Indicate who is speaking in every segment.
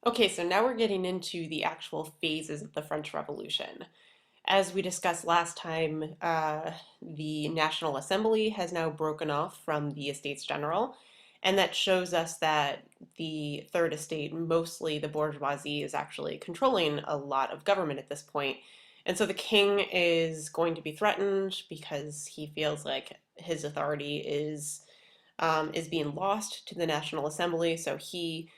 Speaker 1: Okay, so now we're getting into the actual phases of the French Revolution. As we discussed last time, the National Assembly has now broken off from the Estates General, and that shows us that the Third Estate, mostly the bourgeoisie, is actually controlling a lot of government at this point. And so the king is going to be threatened because he feels like his authority is being lost to the National Assembly. So he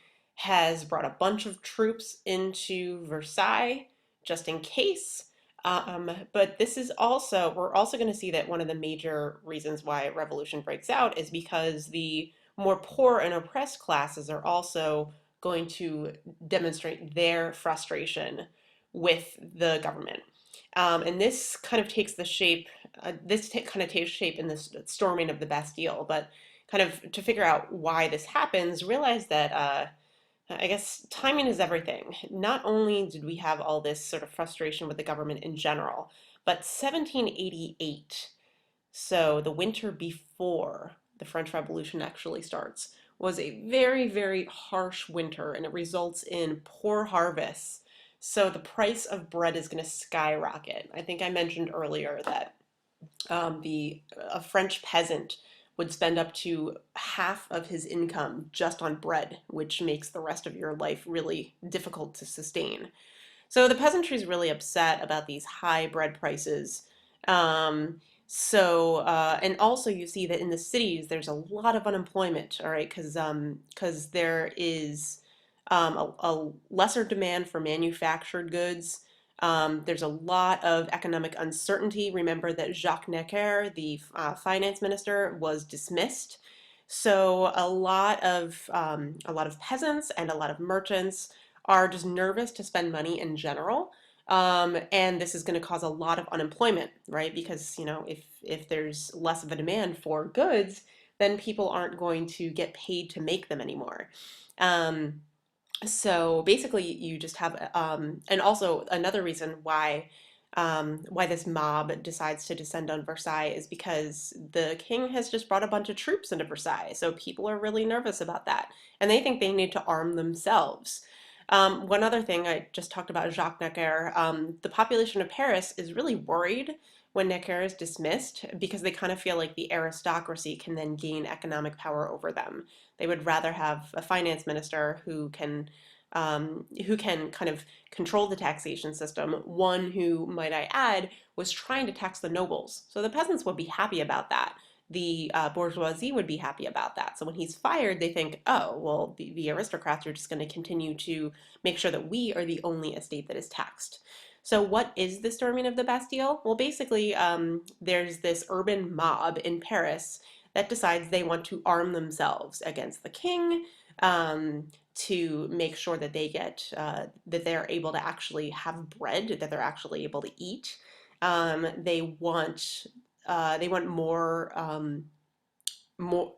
Speaker 1: has brought a bunch of troops into Versailles just in case. But this is also, we're also going to see that one of the major reasons why a revolution breaks out is because the more poor and oppressed classes are also going to demonstrate their frustration with the government. And this kind of takes the shape, kind of takes shape in this storming of the Bastille. But kind of to figure out why this happens, realize that I guess timing is everything. Not only did we have all this sort of frustration with the government in general, but 1788, so the winter before the French Revolution actually starts, was a very, very harsh winter and it results in poor harvests. So the price of bread is going to skyrocket. I think I mentioned earlier that the a French peasant would spend up to half of his income just on bread, which makes the rest of your life really difficult to sustain. So the peasantry is really upset about these high bread prices. And also you see that in the cities there's a lot of unemployment, all right, because there is a lesser demand for manufactured goods. There's a lot of economic uncertainty. Remember that Jacques Necker, the finance minister, was dismissed. So a lot of peasants and a lot of merchants are just nervous to spend money in general. And this is going to cause a lot of unemployment, right? Because, if there's less of a demand for goods, then people aren't going to get paid to make them anymore. Um, so basically, you just have, and also another reason why this mob decides to descend on Versailles is because the king has just brought a bunch of troops into Versailles. So people are really nervous about that, and they think they need to arm themselves. One other thing I just talked about Jacques Necker. The population of Paris is really worried when Necker is dismissed because they kind of feel like the aristocracy can then gain economic power over them. They would rather have a finance minister who can kind of control the taxation system, one who, might I add, was trying to tax the nobles. So the peasants would be happy about that. The bourgeoisie would be happy about that. So when he's fired, they think, oh, well, the aristocrats are just going to continue to make sure that we are the only estate that is taxed. So what is the storming of the Bastille? Well, basically, there's this urban mob in Paris that decides they want to arm themselves against the king, to make sure that that they're able to actually have bread, that they're actually able to eat. They want more.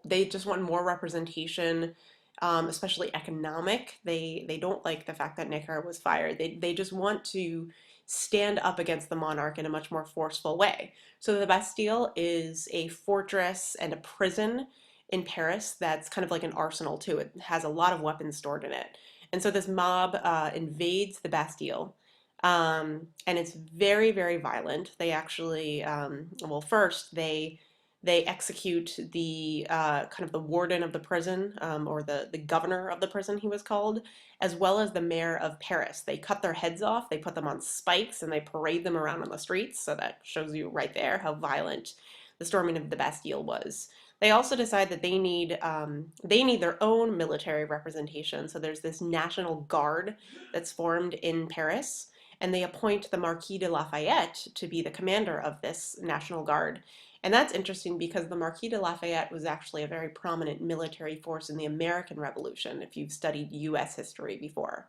Speaker 1: They just want more representation, especially economic. They don't like the fact that Necker was fired. They just want to stand up against the monarch in a much more forceful way. So the Bastille is a fortress and a prison in Paris that's kind of like an arsenal too. It has a lot of weapons stored in it. And so this mob invades the Bastille. And it's very, very violent. They actually, well, first they execute the kind of the warden of the prison, or the governor of the prison, he was called, as well as the mayor of Paris. They cut their heads off, they put them on spikes, and they parade them around on the streets. So that shows you right there how violent the storming of the Bastille was. They also decide that they need their own military representation. So there's this National Guard that's formed in Paris, and they appoint the Marquis de Lafayette to be the commander of this National Guard. And that's interesting because the Marquis de Lafayette was actually a very prominent military force in the American Revolution, if you've studied US history before.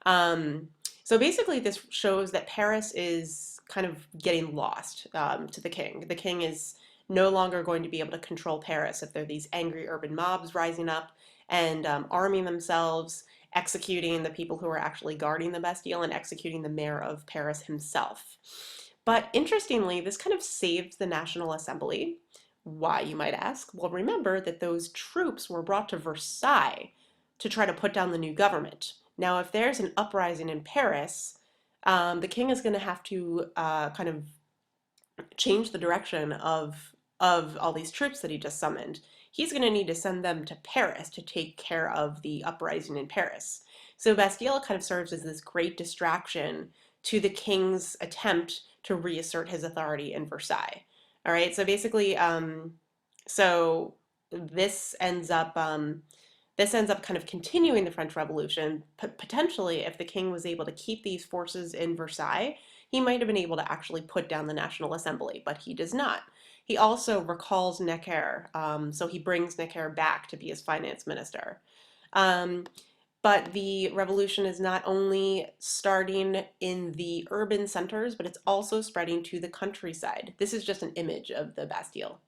Speaker 1: Um, so basically, this shows that Paris is kind of getting lost to the king. The king is no longer going to be able to control Paris if there are these angry urban mobs rising up and arming themselves, executing the people who are actually guarding the Bastille, and executing the mayor of Paris himself. But interestingly, this kind of saves the National Assembly. Why, you might ask? Well, remember that those troops were brought to Versailles to try to put down the new government, Now, if there's an uprising in Paris, the king is going to have to kind of change the direction of all these troops that he just summoned. He's going to need to send them to Paris to take care of the uprising in Paris. So Bastille kind of serves as this great distraction to the king's attempt to reassert his authority in Versailles. All right, so basically, so this ends up this ends up kind of continuing the French Revolution. Potentially, if the king was able to keep these forces in Versailles, he might have been able to actually put down the National Assembly, but he does not. He also recalls Necker, so he brings Necker back to be his finance minister. Um, but the revolution is not only starting in the urban centers, but it's also spreading to the countryside. This is just an image of the Bastille.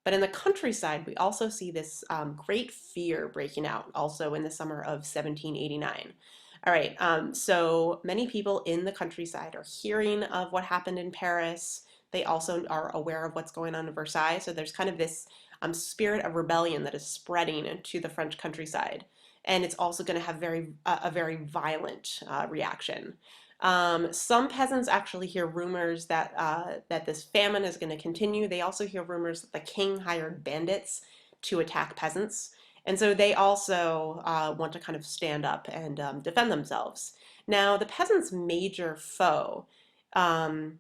Speaker 1: But in the countryside, we also see this great fear breaking out also in the summer of 1789. All right, so many people in the countryside are hearing of what happened in Paris. They also are aware of what's going on in Versailles. So there's kind of this spirit of rebellion that is spreading into the French countryside. And it's also going to have a very violent reaction. Some peasants actually hear rumors that this famine is going to continue. They also hear rumors that the king hired bandits to attack peasants. And so they also want to kind of stand up and defend themselves. Now, the peasants' major foe um,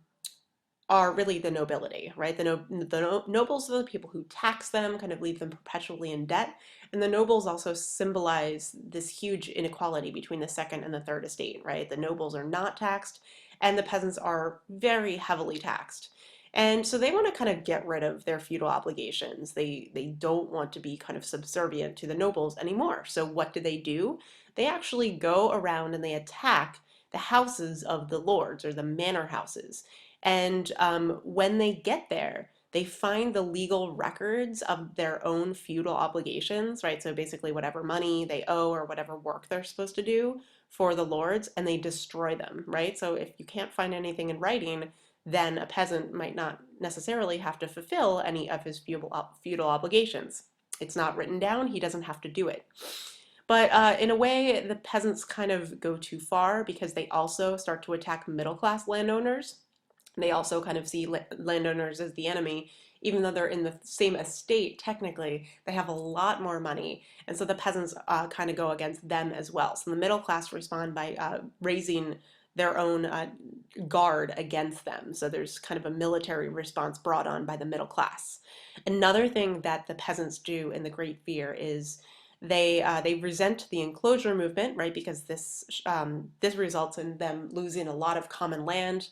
Speaker 1: are really the nobility, right? The nobles are the people who tax them, kind of leave them perpetually in debt. And the nobles also symbolize this huge inequality between the second and the third estate, right? The nobles are not taxed, and the peasants are very heavily taxed. And so they want to kind of get rid of their feudal obligations. They don't want to be kind of subservient to the nobles anymore. So what do? They actually go around and they attack the houses of the lords or the manor houses. And when they get there, they find the legal records of their own feudal obligations, right? So basically, whatever money they owe or whatever work they're supposed to do for the lords, and they destroy them, right? So if you can't find anything in writing, then a peasant might not necessarily have to fulfill any of his feudal obligations. It's not written down, he doesn't have to do it. But in a way, the peasants kind of go too far because they also start to attack middle class landowners. They also kind of see landowners as the enemy, even though they're in the same estate, technically, they have a lot more money. And so the peasants kind of go against them as well. So the middle class respond by raising their own guard against them. So there's kind of a military response brought on by the middle class. Another thing that the peasants do in the Great Fear is they resent the enclosure movement, right? Because this results in them losing a lot of common land.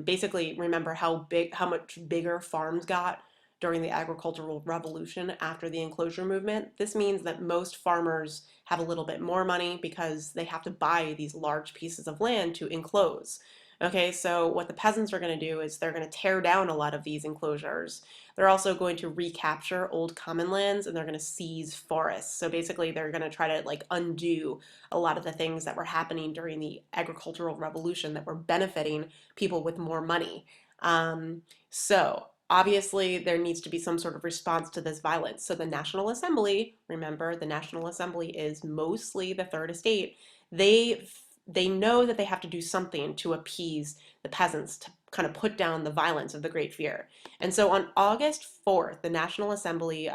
Speaker 1: Basically, remember how much bigger farms got during the agricultural revolution after the enclosure movement. This means that most farmers have a little bit more money because they have to buy these large pieces of land to enclose. Okay, so what the peasants are going to do is they're going to tear down a lot of these enclosures. They're also going to recapture old common lands and they're going to seize forests. So basically, they're going to try to like undo a lot of the things that were happening during the agricultural revolution that were benefiting people with more money. So obviously there needs to be some sort of response to this violence. So the National Assembly, remember the National Assembly is mostly the third estate, they know that they have to do something to appease the peasants to kind of put down the violence of the Great Fear. And so on August 4th, the National Assembly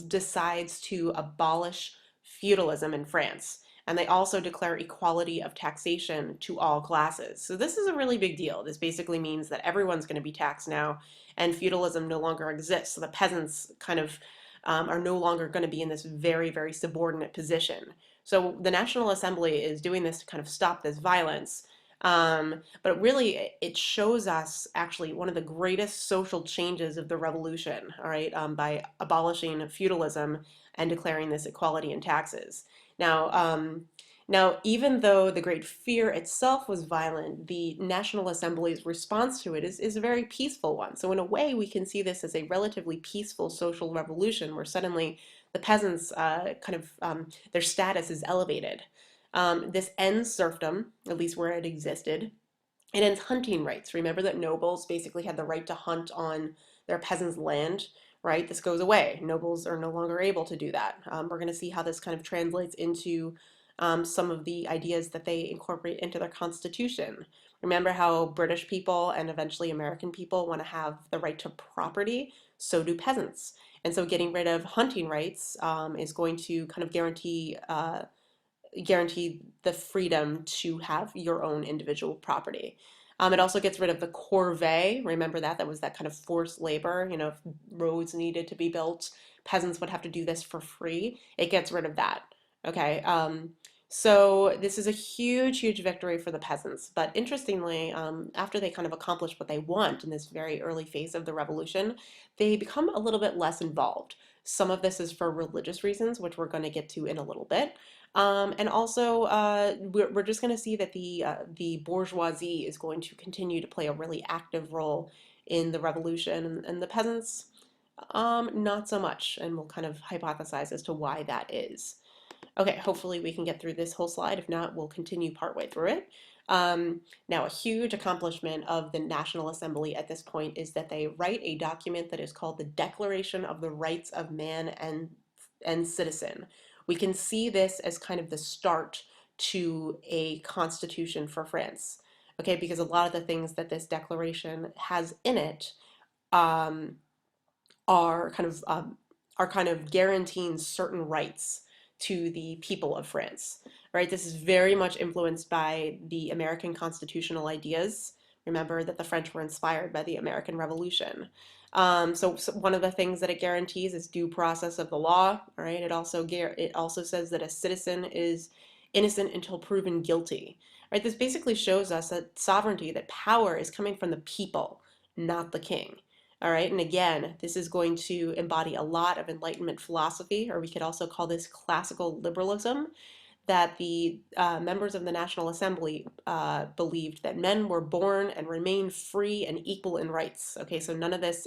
Speaker 1: decides to abolish feudalism in France. And they also declare equality of taxation to all classes. So this is a really big deal. This basically means that everyone's going to be taxed now, and feudalism no longer exists. So the peasants kind of are no longer going to be in this very, very subordinate position. So the National Assembly is doing this to kind of stop this violence. But really, it shows us actually one of the greatest social changes of the revolution, all right, by abolishing feudalism and declaring this equality in taxes. Now, even though the Great Fear itself was violent, the National Assembly's response to it is a very peaceful one. So in a way, we can see this as a relatively peaceful social revolution where suddenly the peasants their status is elevated. This ends serfdom, at least where it existed. It ends hunting rights. Remember that nobles basically had the right to hunt on their peasants' land, right? This goes away. Nobles are no longer able to do that. We're going to see how this kind of translates into some of the ideas that they incorporate into their constitution. Remember how British people and eventually American people want to have the right to property? So do peasants. And so getting rid of hunting rights is going to kind of guarantee the freedom to have your own individual property. It also gets rid of the corvee. Remember that? That was that kind of forced labor. You know, if roads needed to be built, peasants would have to do this for free. It gets rid of that. Okay. So this is a huge, huge victory for the peasants. But interestingly, after they kind of accomplish what they want in this very early phase of the revolution, they become a little bit less involved. Some of this is for religious reasons, which we're going to get to in a little bit. And also, we're just going to see that the bourgeoisie is going to continue to play a really active role in the revolution, and the peasants, not so much. And we'll kind of hypothesize as to why that is. Okay, hopefully we can get through this whole slide. If not, we'll continue partway through it. Now, a huge accomplishment of the National Assembly at this point is that they write a document that is called the Declaration of the Rights of Man and Citizen. We can see this as kind of the start to a constitution for France, okay, because a lot of the things that this declaration has in it um, are kind of guaranteeing certain rights to the people of France, right? This is very much influenced by the American constitutional ideas. Remember that the French were inspired by the American Revolution. So one of the things that it guarantees is due process of the law, right? It also says that a citizen is innocent until proven guilty, right? This basically shows us that sovereignty, that power is coming from the people, not the king. All right, and again, this is going to embody a lot of Enlightenment philosophy, or we could also call this classical liberalism, that the members of the National Assembly believed that men were born and remained free and equal in rights. Okay, so none of this,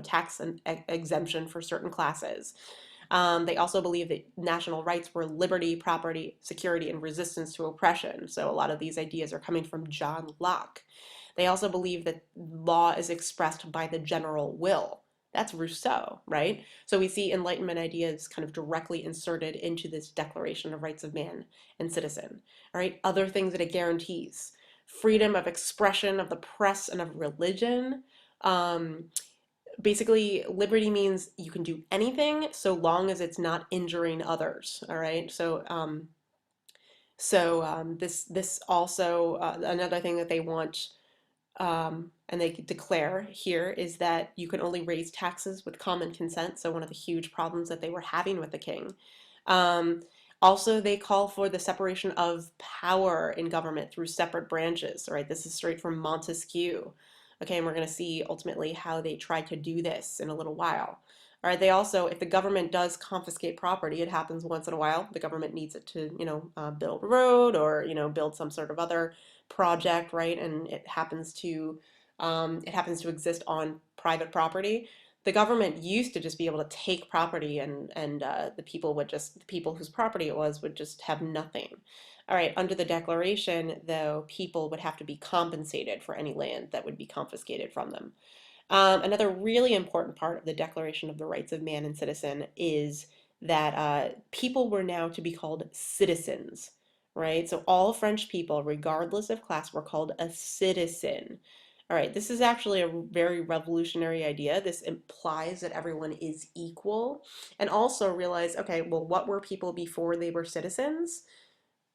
Speaker 1: tax and exemption for certain classes. They also believed that national rights were liberty, property, security, and resistance to oppression. So a lot of these ideas are coming from John Locke. They also believe that law is expressed by the general will. That's Rousseau, right? So we see Enlightenment ideas kind of directly inserted into this Declaration of Rights of Man and Citizen. All right, other things that it guarantees: freedom of expression of the press and of religion. Basically, liberty means you can do anything so long as it's not injuring others. All right, this also another thing that they want, and they declare here, is that you can only raise taxes with common consent. So one of the huge problems that they were having with the king. Um, Also, they call for the separation of power in government through separate branches. All right, this is straight from Montesquieu. Okay, and we're going to see ultimately how they try to do this in a little while. All right, they also, if the government does confiscate property, it happens once in a while. The government needs it to, build a road or, build some sort of other project, right? And it happens to exist on private property. The government used to just be able to take property, and the people whose property it was would just have nothing. All right, under the Declaration, though, people would have to be compensated for any land that would be confiscated from them. Another really important part of the Declaration of the Rights of Man and Citizen is that people were now to be called citizens, right? So all French people, regardless of class, were called a citizen. All right, this is actually a very revolutionary idea. This implies that everyone is equal, and also realize, okay, well, what were people before they were citizens?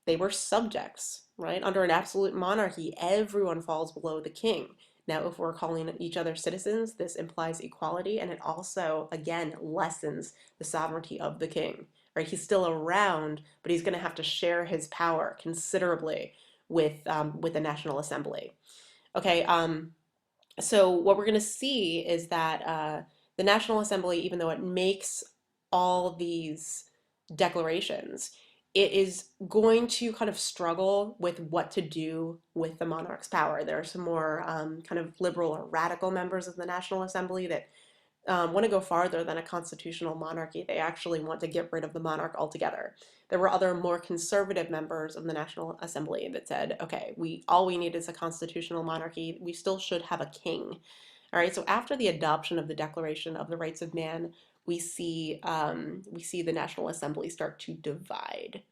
Speaker 1: They were subjects, right? Under an absolute monarchy, everyone falls below the king. Now, if we're calling each other citizens, this implies equality, and it also, again, lessens the sovereignty of the king, right? He's still around, but he's going to have to share his power considerably with the National Assembly. Okay, so what we're going to see is that the National Assembly, even though it makes all these declarations, it is going to kind of struggle with what to do with the monarch's power. There are some more kind of liberal or radical members of the National Assembly that want to go farther than a constitutional monarchy. They actually want to get rid of the monarch altogether. There were other more conservative members of the National Assembly that said, okay, all we need is a constitutional monarchy. We still should have a king. All right, so after the adoption of the Declaration of the Rights of Man, we see the National Assembly start to divide.